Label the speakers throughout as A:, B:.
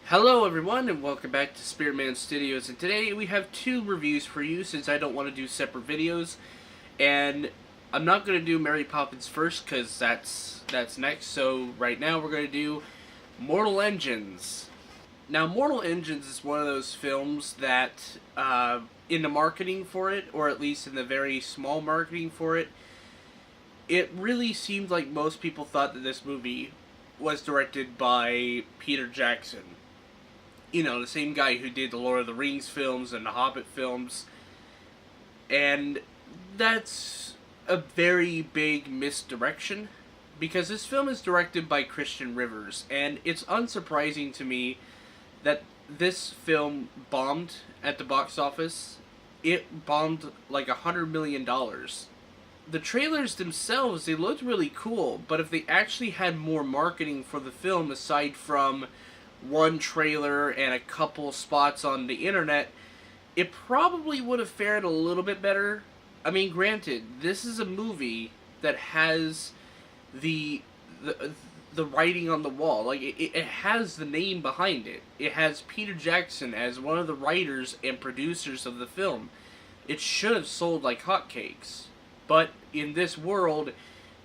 A: Hello everyone and welcome back to Spearman Studios, and today we have two reviews for you since I don't want to do separate videos, and I'm not going to do Mary Poppins first because that's next. So right now we're going to do Mortal Engines. Now Mortal Engines is one of those films that in the marketing for it, or at least in the very small marketing for it, it really seemed like most people thought that this movie was directed by Peter Jackson. You know, the same guy who did the Lord of the Rings films and the Hobbit films. And that's a very big misdirection, because this film is directed by Christian Rivers, and it's unsurprising to me that this film bombed at the box office. It bombed like $100 million. The trailers themselves, they looked really cool, but if they actually had more marketing for the film aside from one trailer and a couple spots on the internet, it probably would have fared a little bit better. I mean, granted, this is a movie that has the writing on the wall. Like, it has the name behind it. It has Peter Jackson as one of the writers and producers of the film. It should have sold like hotcakes. But in this world,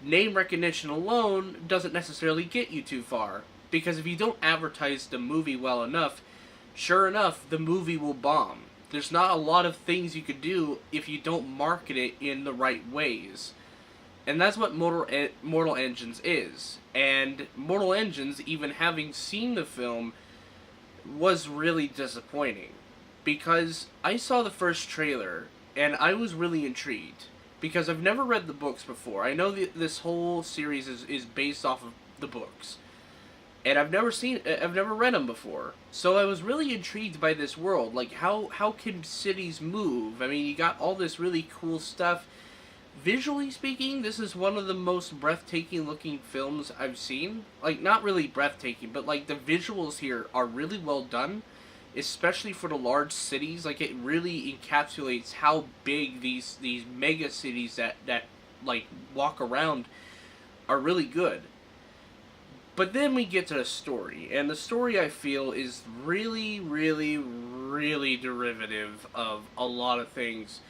A: name recognition alone doesn't necessarily get you too far. Because if you don't advertise the movie well enough, sure enough, the movie will bomb. There's not a lot of things you could do if you don't market it in the right ways. And that's what Mortal Engines is. And Mortal Engines, even having seen the film, was really disappointing. Because I saw the first trailer, and I was really intrigued. Because I've never read the books before. I know this whole series is based off of the books. And I've never read them before. So I was really intrigued by this world. Like, how can cities move? I mean, you got all this really cool stuff. Visually speaking, this is one of the most breathtaking looking films I've seen. Like, not really breathtaking, but like the visuals here are really well done. Especially for the large cities. Like, it really encapsulates how big these mega cities that like walk around are really good. But then we get to the story, and the story, I feel, is really, really, really derivative of a lot of things.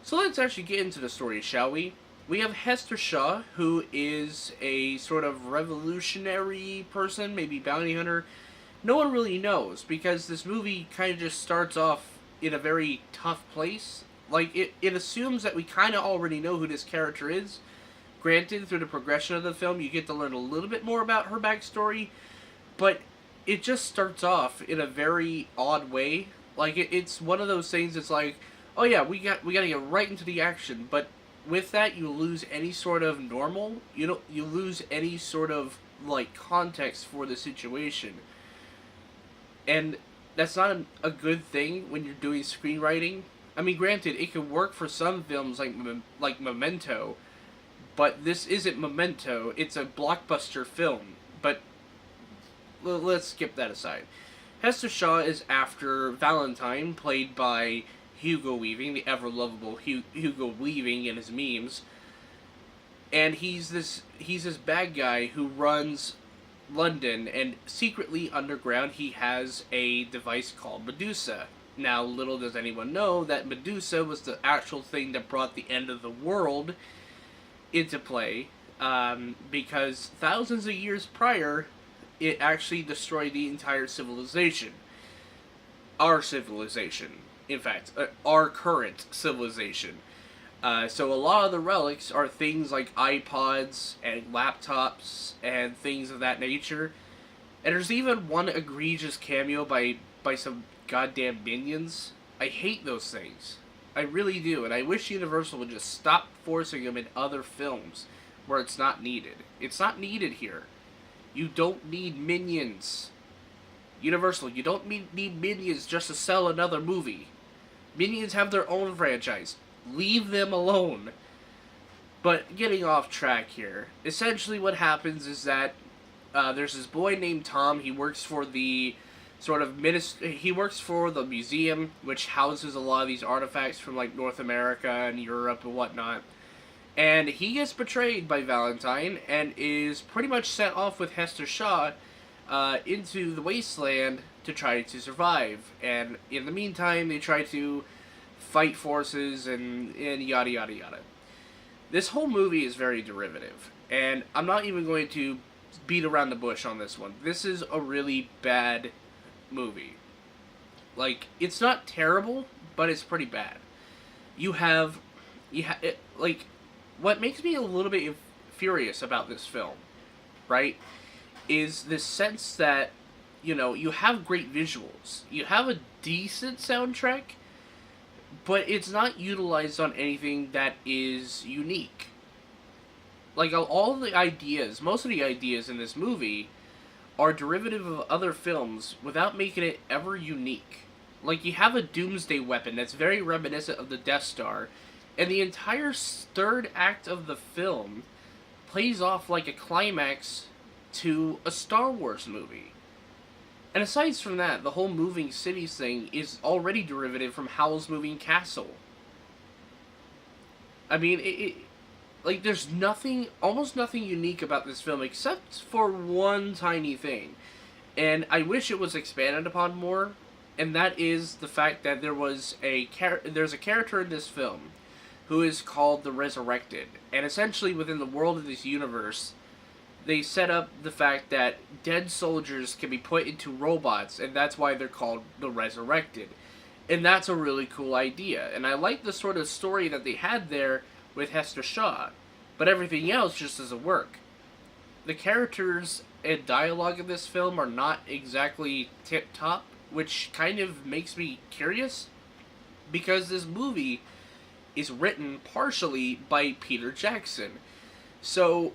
A: So let's actually get into the story, shall we? We have Hester Shaw, who is a sort of revolutionary person, maybe bounty hunter. No one really knows, because this movie kind of just starts off in a very tough place. Like, it assumes that we kind of already know who this character is. Granted, through the progression of the film, you get to learn a little bit more about her backstory, but it just starts off in a very odd way. Like, it's one of those things that's like, oh yeah, we gotta get right into the action, but with that, you lose any sort of normal, you lose any sort of, like, context for the situation. And that's not a good thing when you're doing screenwriting. I mean, granted, it could work for some films like Memento, but this isn't Memento, it's a blockbuster film. But let's skip that aside. Hester Shaw is after Valentine, played by Hugo Weaving, the ever-lovable Hugo Weaving in his memes. And he's this bad guy who runs London, and secretly underground he has a device called Medusa. Now, little does anyone know that Medusa was the actual thing that brought the end of the world into play, because thousands of years prior, it actually destroyed the entire civilization. Our civilization, in fact, our current civilization. So a lot of the relics are things like iPods and laptops and things of that nature. And there's even one egregious cameo by some goddamn minions. I hate those things. I really do, and I wish Universal would just stop forcing them in other films where it's not needed. It's not needed here. You don't need minions. Universal, you don't need minions just to sell another movie. Minions have their own franchise. Leave them alone. But getting off track here, essentially what happens is that there's this boy named Tom. He works for the he works for the museum, which houses a lot of these artifacts from like North America and Europe and whatnot. And he gets betrayed by Valentine and is pretty much sent off with Hester Shaw into the wasteland to try to survive. And in the meantime, they try to fight forces and yada yada yada. This whole movie is very derivative, and I'm not even going to beat around the bush on this one. This is a really bad movie. Like, it's not terrible, but it's pretty bad. Like, what makes me a little bit furious about this film, right, is this sense that, you have great visuals. You have a decent soundtrack, but it's not utilized on anything that is unique. Like, all the ideas, most of the ideas in this movie are derivative of other films without making it ever unique. Like, you have a doomsday weapon that's very reminiscent of the Death Star, and the entire third act of the film plays off like a climax to a Star Wars movie. And aside from that, the whole moving cities thing is already derivative from Howl's Moving Castle. I mean, like, there's almost nothing unique about this film except for one tiny thing. And I wish it was expanded upon more, and that is the fact that there's a character in this film who is called the Resurrected. And essentially within the world of this universe, they set up the fact that dead soldiers can be put into robots, and that's why they're called the Resurrected. And that's a really cool idea. And I like the sort of story that they had there with Hester Shaw, but everything else just doesn't work. The characters and dialogue in this film are not exactly tip-top, which kind of makes me curious, because this movie is written partially by Peter Jackson. So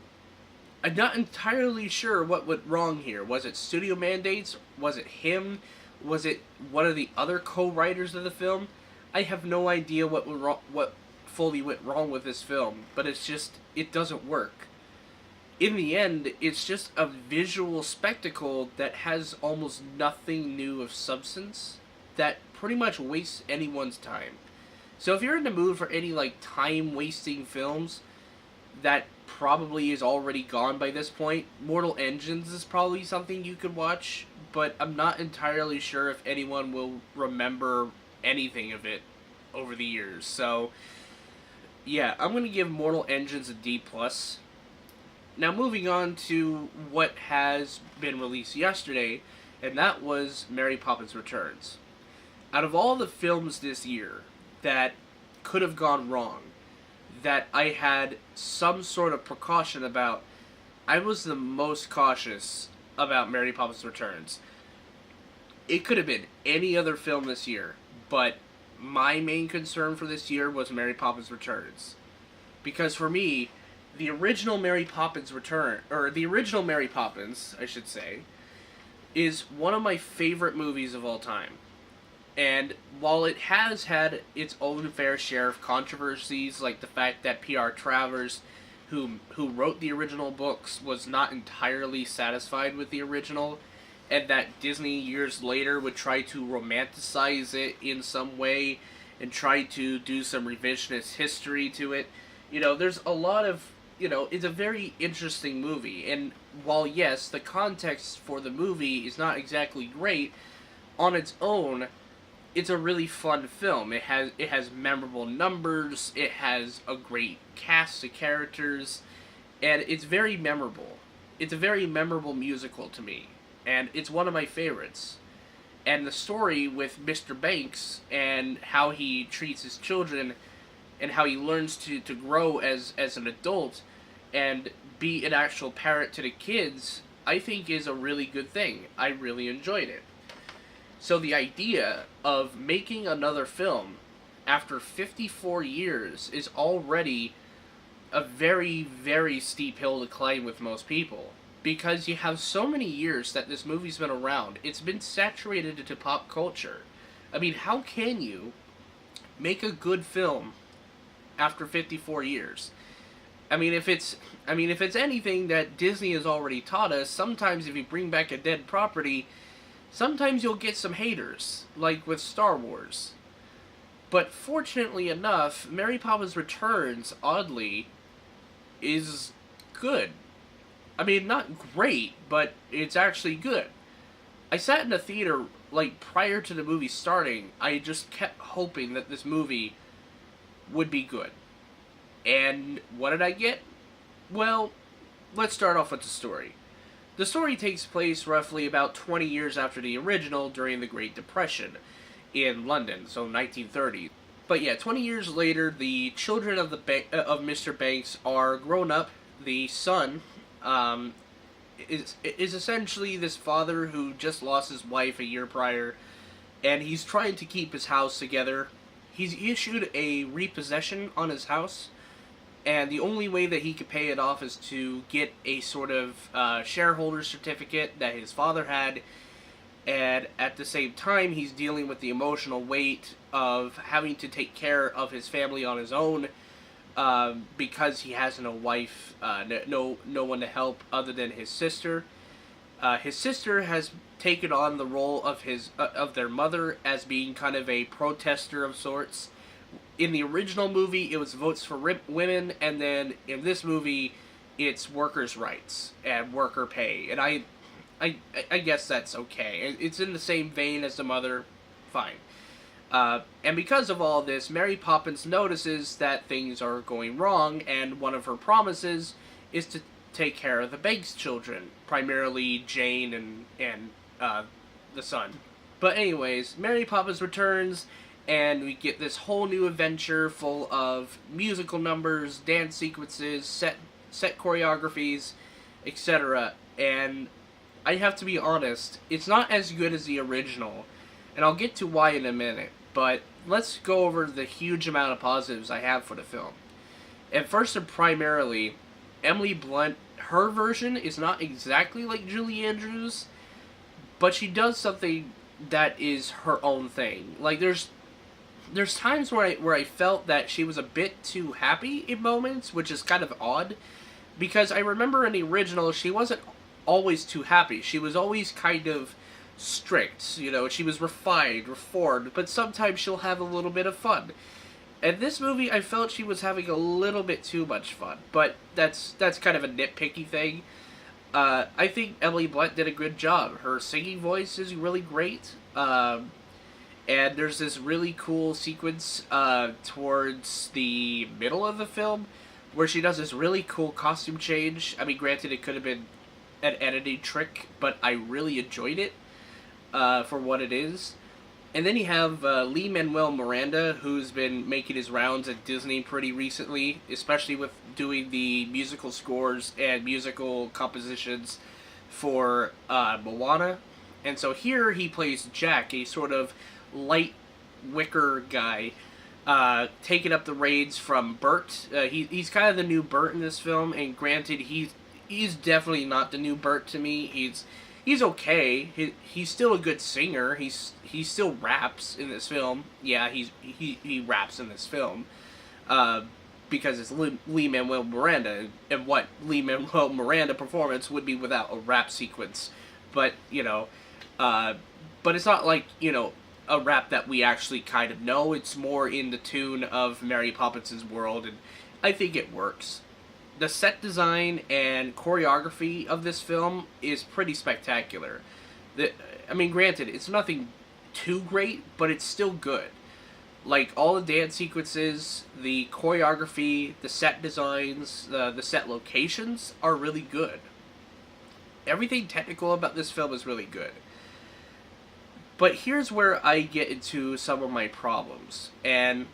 A: I'm not entirely sure what went wrong here. Was it studio mandates? Was it him? Was it one of the other co-writers of the film? I have no idea what fully went wrong with this film, but it doesn't work. In the end, it's just a visual spectacle that has almost nothing new of substance, that pretty much wastes anyone's time. So if you're in the mood for any, like, time-wasting films that probably is already gone by this point, Mortal Engines is probably something you could watch, but I'm not entirely sure if anyone will remember anything of it over the years. So, yeah, I'm going to give Mortal Engines a D+. Now, moving on to what has been released yesterday, and that was Mary Poppins Returns. Out of all the films this year that could have gone wrong, that I had some sort of precaution about, I was the most cautious about Mary Poppins Returns. It could have been any other film this year, but my main concern for this year was Mary Poppins Returns. Because for me, the original Mary Poppins I should say, is one of my favorite movies of all time. And while it has had its own fair share of controversies, like the fact that P.R. Travers, who wrote the original books, was not entirely satisfied with the original, and that Disney years later would try to romanticize it in some way and try to do some revisionist history to it. There's a lot of, it's a very interesting movie. And while, yes, the context for the movie is not exactly great, on its own, it's a really fun film. It has memorable numbers, it has a great cast of characters, and it's very memorable. It's a very memorable musical to me, and it's one of my favorites. And the story with Mr. Banks and how he treats his children and how he learns to grow as an adult and be an actual parent to the kids, I think is a really good thing. I really enjoyed it. So the idea of making another film after 54 years is already a very, very steep hill to climb with most people. Because you have so many years that this movie's been around, it's been saturated into pop culture. I mean, how can you make a good film after 54 years? I mean, if it's anything that Disney has already taught us, sometimes if you bring back a dead property, sometimes you'll get some haters, like with Star Wars. But fortunately enough, Mary Poppins Returns, oddly, is good. I mean, not great, but it's actually good. I sat in a theater like, prior to the movie starting, I just kept hoping that this movie would be good. And what did I get? Well, let's start off with the story. The story takes place roughly about 20 years after the original during the Great Depression in London, so 1930. But yeah, 20 years later, the children of of Mr. Banks are grown up. The son is essentially this father who just lost his wife a year prior, and he's trying to keep his house together. He's issued a repossession on his house, and the only way that he could pay it off is to get a sort of shareholder certificate that his father had, and at the same time he's dealing with the emotional weight of having to take care of his family on his own, because he has no wife, no one to help other than his sister. His sister has taken on the role of their mother as being kind of a protester of sorts. In the original movie, it was votes for women, and then in this movie, it's workers' rights and worker pay. And I guess that's okay. It's in the same vein as the mother. Fine. And because of all this, Mary Poppins notices that things are going wrong, and one of her promises is to take care of the Banks children, primarily Jane and the son. But anyways, Mary Poppins Returns, and we get this whole new adventure full of musical numbers, dance sequences, set choreographies, etc. And I have to be honest, it's not as good as the original, and I'll get to why in a minute. But let's go over the huge amount of positives I have for the film. And first and primarily, Emily Blunt, her version is not exactly like Julie Andrews, but she does something that is her own thing. Like, there's times where I felt that she was a bit too happy in moments, which is kind of odd, because I remember in the original she wasn't always too happy. She was always kind of strict, you know, she was refined, reformed, but sometimes she'll have a little bit of fun. And this movie, I felt she was having a little bit too much fun, but that's kind of a nitpicky thing. I think Emily Blunt did a good job. Her singing voice is really great, and there's this really cool sequence towards the middle of the film where she does this really cool costume change. I mean, granted, it could have been an editing trick, but I really enjoyed it for what it is. And then you have Lin-Manuel Miranda, who's been making his rounds at Disney pretty recently, especially with doing the musical scores and musical compositions for Moana. And so here he plays Jack, a sort of light wicker guy, taking up the reins from Bert. He's kind of the new Bert in this film, and granted, he's definitely not the new Bert to me. He's okay. He's still a good singer. He still raps in this film. Yeah, he raps in this film, because it's Lin-Manuel Miranda, and what Lin-Manuel Miranda performance would be without a rap sequence? But you know, but it's not like, you know, a rap that we actually kind of know. It's more in the tune of Mary Poppins' world, and I think it works. The set design and choreography of this film is pretty spectacular. I mean, granted, it's nothing too great, but it's still good. Like, all the dance sequences, the choreography, the set designs, the set locations are really good. Everything technical about this film is really good. But here's where I get into some of my problems, and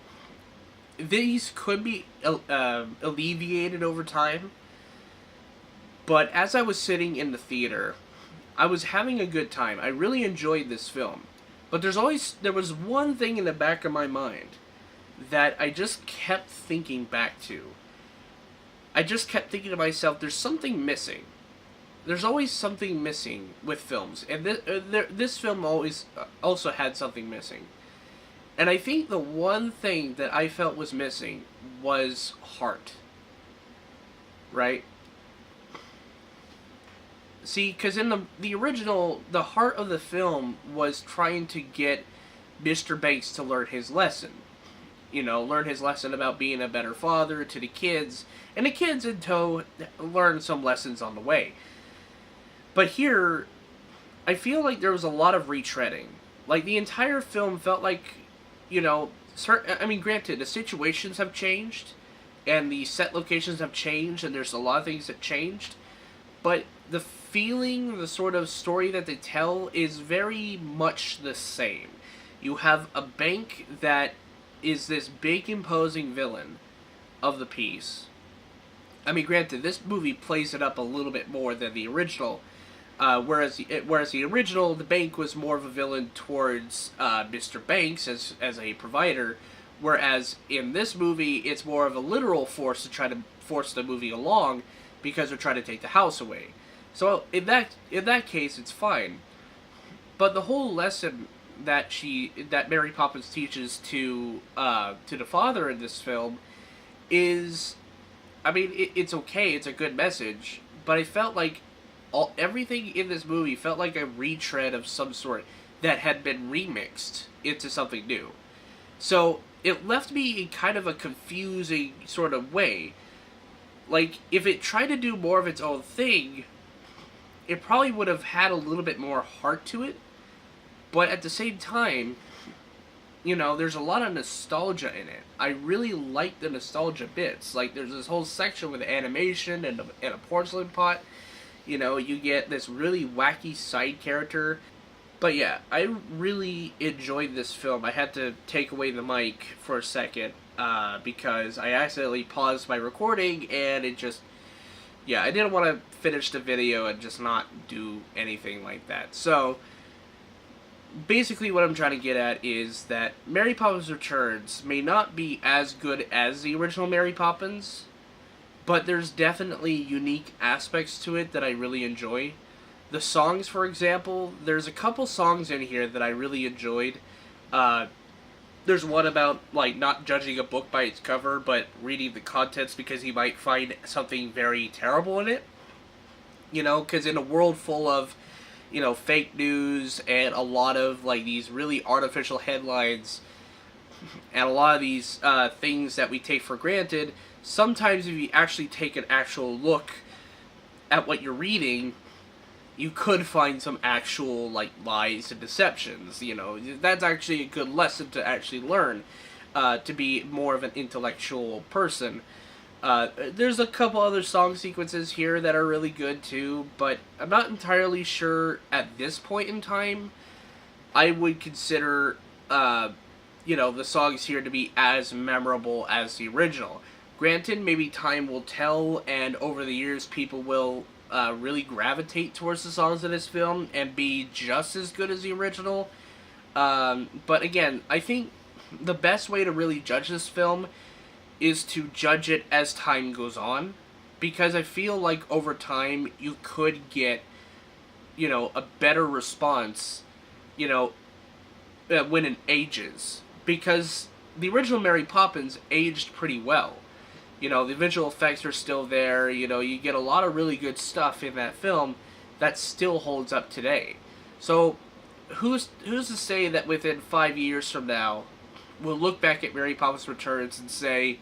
A: these could be alleviated over time, but as I was sitting in the theater, I was having a good time. I really enjoyed this film, but there was one thing in the back of my mind that I just kept thinking back to. I just kept thinking to myself, there's something missing. There's always something missing with films, and this film always also had something missing. And I think the one thing that I felt was missing was heart. Right? See, because in the original, the heart of the film was trying to get Mr. Banks to learn his lesson. You know, learn his lesson about being a better father to the kids. And the kids in tow learn some lessons on the way. But here, I feel like there was a lot of retreading. Like, the entire film felt like, I mean, granted, the situations have changed, and the set locations have changed, and there's a lot of things that changed, but the feeling, the sort of story that they tell is very much the same. You have a bank that is this big, imposing villain of the piece. I mean, granted, this movie plays it up a little bit more than the original, whereas the original, the bank was more of a villain towards Mr. Banks as a provider, whereas in this movie, it's more of a literal force to try to force the movie along because they're trying to take the house away. So in that case, it's fine. But the whole lesson that Mary Poppins teaches to the father in this film is, I mean, it's okay. It's a good message, but I felt like everything in this movie felt like a retread of some sort that had been remixed into something new. So it left me in kind of a confusing sort of way. Like, if it tried to do more of its own thing, it probably would have had a little bit more heart to it. But at the same time, there's a lot of nostalgia in it. I really like the nostalgia bits. Like, there's this whole section with animation and a porcelain pot. You get this really wacky side character. But yeah, I really enjoyed this film. I had to take away the mic for a second because I accidentally paused my recording, and it just... Yeah, I didn't want to finish the video and just not do anything like that. So, basically what I'm trying to get at is that Mary Poppins Returns may not be as good as the original Mary Poppins, but there's definitely unique aspects to it that I really enjoy. The songs, for example, there's a couple songs in here that I really enjoyed. There's one about, like, not judging a book by its cover, but reading the contents because you might find something very terrible in it. Because in a world full of, fake news and a lot of, like, these really artificial headlines and a lot of these things that we take for granted, sometimes if you actually take an actual look at what you're reading, you could find some actual, like, lies and deceptions, That's actually a good lesson to actually learn, to be more of an intellectual person. There's a couple other song sequences here that are really good, too, but I'm not entirely sure at this point in time I would consider, the songs here to be as memorable as the original. Granted, maybe time will tell, and over the years people will really gravitate towards the songs of this film and be just as good as the original. But again, I think the best way to really judge this film is to judge it as time goes on, because I feel like over time you could get, a better response, when it ages. Because the original Mary Poppins aged pretty well. The visual effects are still there, you get a lot of really good stuff in that film that still holds up today. So, who's to say that within 5 years from now, we'll look back at Mary Poppins Returns and say,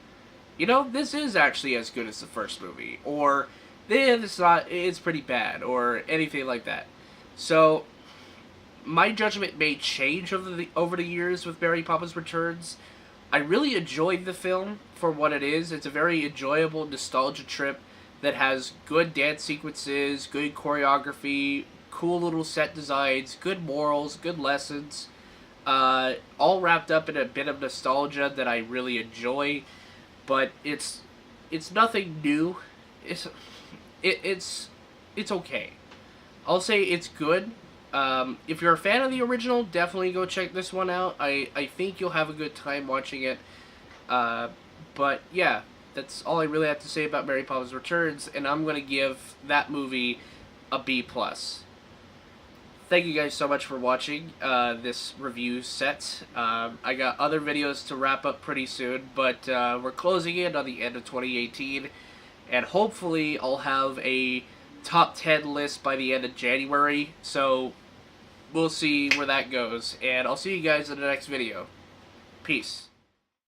A: this is actually as good as the first movie, or, it's pretty bad, or anything like that. So, my judgment may change over the years with Mary Poppins Returns. I really enjoyed the film for what it is. It's a very enjoyable nostalgia trip that has good dance sequences, good choreography, cool little set designs, good morals, good lessons, all wrapped up in a bit of nostalgia that I really enjoy. But it's nothing new. It's okay. I'll say it's good. If you're a fan of the original, definitely go check this one out. I think you'll have a good time watching it. But yeah, that's all I really have to say about Mary Poppins Returns, and I'm going to give that movie a B+. Thank you guys so much for watching this review set. I got other videos to wrap up pretty soon, but we're closing in on the end of 2018, and hopefully I'll have a top 10 list by the end of January, so we'll see where that goes, and I'll see you guys in the next video. Peace.